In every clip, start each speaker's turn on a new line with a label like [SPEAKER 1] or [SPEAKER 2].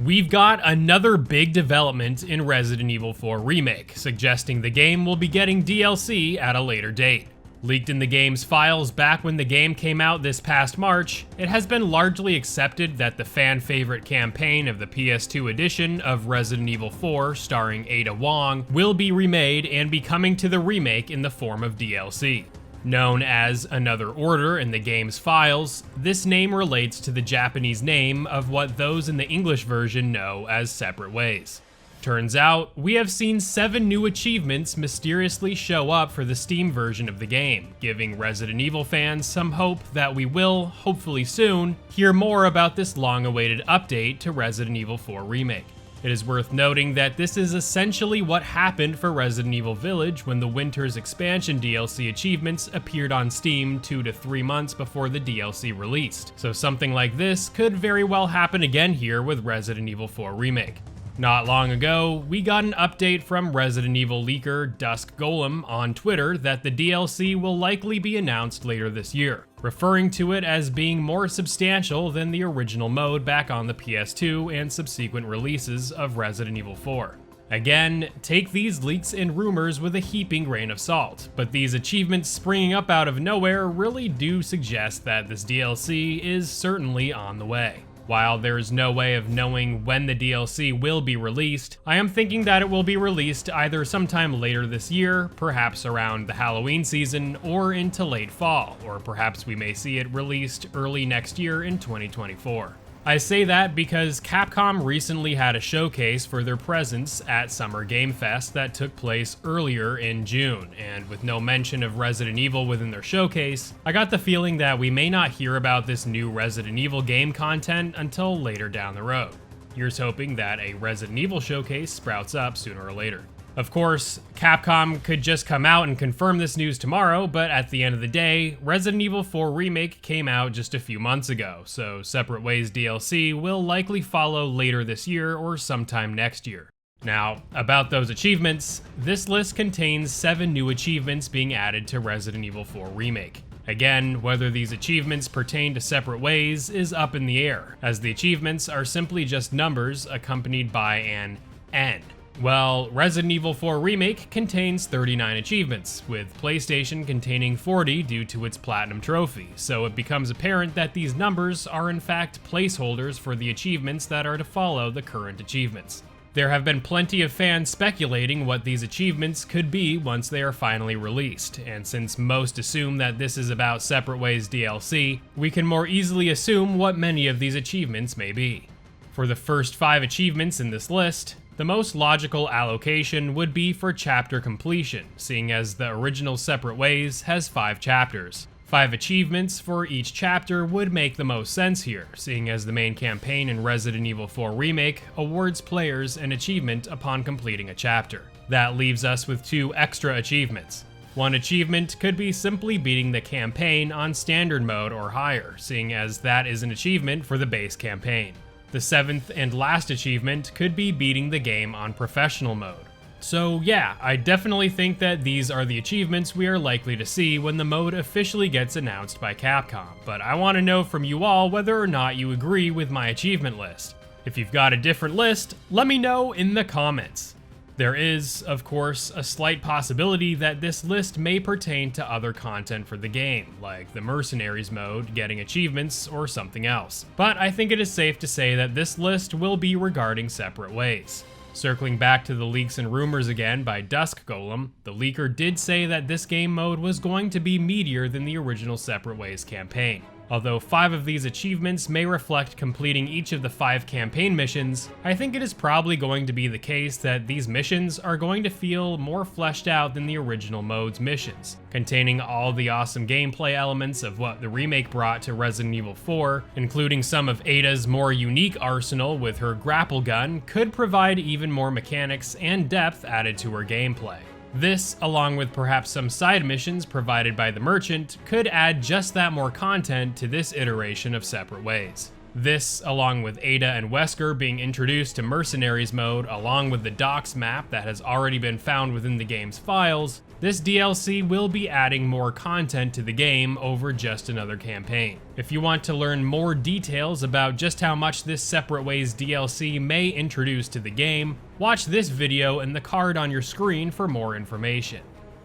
[SPEAKER 1] We've got another big development in Resident Evil 4 Remake, suggesting the game will be getting DLC at a later date. Leaked in the game's files back when the game came out this past March, it has been largely accepted that the fan-favorite campaign of the PS2 edition of Resident Evil 4 starring Ada Wong will be remade and be coming to the remake in the form of DLC. Known as Another Order in the game's files, this name relates to the Japanese name of what those in the English version know as Separate Ways. Turns out, we have seen 7 new achievements mysteriously show up for the Steam version of the game, giving Resident Evil fans some hope that we will, hopefully soon, hear more about this long-awaited update to Resident Evil 4 Remake. It is worth noting that this is essentially what happened for Resident Evil Village when the Winter's Expansion DLC achievements appeared on Steam 2 to 3 months before the DLC released. So something like this could very well happen again here with Resident Evil 4 Remake. Not long ago, we got an update from Resident Evil leaker Dusk Golem on Twitter that the DLC will likely be announced later this year, referring to it as being more substantial than the original mode back on the PS2 and subsequent releases of Resident Evil 4. Again, take these leaks and rumors with a heaping grain of salt, but these achievements springing up out of nowhere really do suggest that this DLC is certainly on the way. While there is no way of knowing when the DLC will be released, I am thinking that it will be released either sometime later this year, perhaps around the Halloween season, or into late fall, or perhaps we may see it released early next year in 2024. I say that because Capcom recently had a showcase for their presence at Summer Game Fest that took place earlier in June, and with no mention of Resident Evil within their showcase, I got the feeling that we may not hear about this new Resident Evil game content until later down the road. Here's hoping that a Resident Evil showcase sprouts up sooner or later. Of course, Capcom could just come out and confirm this news tomorrow, but at the end of the day, Resident Evil 4 Remake came out just a few months ago, so Separate Ways DLC will likely follow later this year or sometime next year. Now, about those achievements, this list contains 7 new achievements being added to Resident Evil 4 Remake. Again, whether these achievements pertain to Separate Ways is up in the air, as the achievements are simply just numbers accompanied by an N. Well, Resident Evil 4 Remake contains 39 achievements, with PlayStation containing 40 due to its Platinum trophy, so it becomes apparent that these numbers are in fact placeholders for the achievements that are to follow the current achievements. There have been plenty of fans speculating what these achievements could be once they are finally released, and since most assume that this is about Separate Ways DLC, we can more easily assume what many of these achievements may be. For the first 5 achievements in this list, the most logical allocation would be for chapter completion, seeing as the original Separate Ways has 5 chapters. 5 achievements for each chapter would make the most sense here, seeing as the main campaign in Resident Evil 4 Remake awards players an achievement upon completing a chapter. That leaves us with 2 extra achievements. One achievement could be simply beating the campaign on standard mode or higher, seeing as that is an achievement for the base campaign. The 7th and last achievement could be beating the game on professional mode. So yeah, I definitely think that these are the achievements we are likely to see when the mode officially gets announced by Capcom, but I want to know from you all whether or not you agree with my achievement list. If you've got a different list, let me know in the comments. There is, of course, a slight possibility that this list may pertain to other content for the game, like the Mercenaries mode, getting achievements, or something else. But I think it is safe to say that this list will be regarding Separate Ways. Circling back to the leaks and rumors again by Dusk Golem, the leaker did say that this game mode was going to be meatier than the original Separate Ways campaign. Although 5 of these achievements may reflect completing each of the 5 campaign missions, I think it is probably going to be the case that these missions are going to feel more fleshed out than the original mode's missions, containing all the awesome gameplay elements of what the remake brought to Resident Evil 4, including some of Ada's more unique arsenal with her grapple gun, could provide even more mechanics and depth added to her gameplay. This, along with perhaps some side missions provided by the merchant, could add just that more content to this iteration of Separate Ways. This, along with Ada and Wesker being introduced to Mercenaries mode, along with the docks map that has already been found within the game's files, this DLC will be adding more content to the game over just another campaign. If you want to learn more details about just how much this Separate Ways DLC may introduce to the game, watch this video and the card on your screen for more information.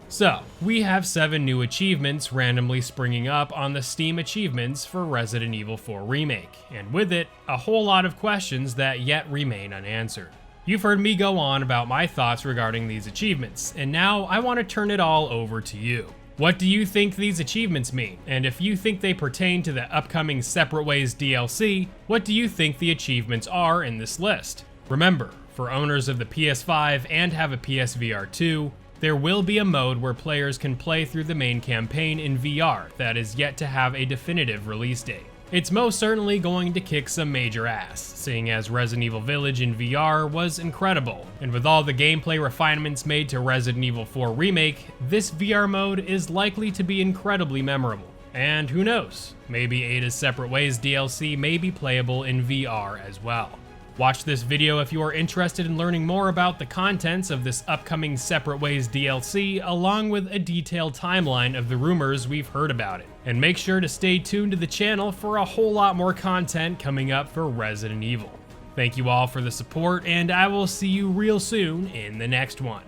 [SPEAKER 1] So, we have 7 new achievements randomly springing up on the Steam achievements for Resident Evil 4 Remake, and with it, a whole lot of questions that yet remain unanswered. You've heard me go on about my thoughts regarding these achievements, and now I want to turn it all over to you. What do you think these achievements mean? And if you think they pertain to the upcoming Separate Ways DLC, what do you think the achievements are in this list? Remember, for owners of the PS5 and have a PSVR 2, there will be a mode where players can play through the main campaign in VR that is yet to have a definitive release date. It's most certainly going to kick some major ass, seeing as Resident Evil Village in VR was incredible, and with all the gameplay refinements made to Resident Evil 4 Remake, this VR mode is likely to be incredibly memorable. And who knows, maybe Ada's Separate Ways DLC may be playable in VR as well. Watch this video if you are interested in learning more about the contents of this upcoming Separate Ways DLC, along with a detailed timeline of the rumors we've heard about it. And make sure to stay tuned to the channel for a whole lot more content coming up for Resident Evil. Thank you all for the support, and I will see you real soon in the next one.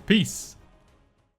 [SPEAKER 1] Peace!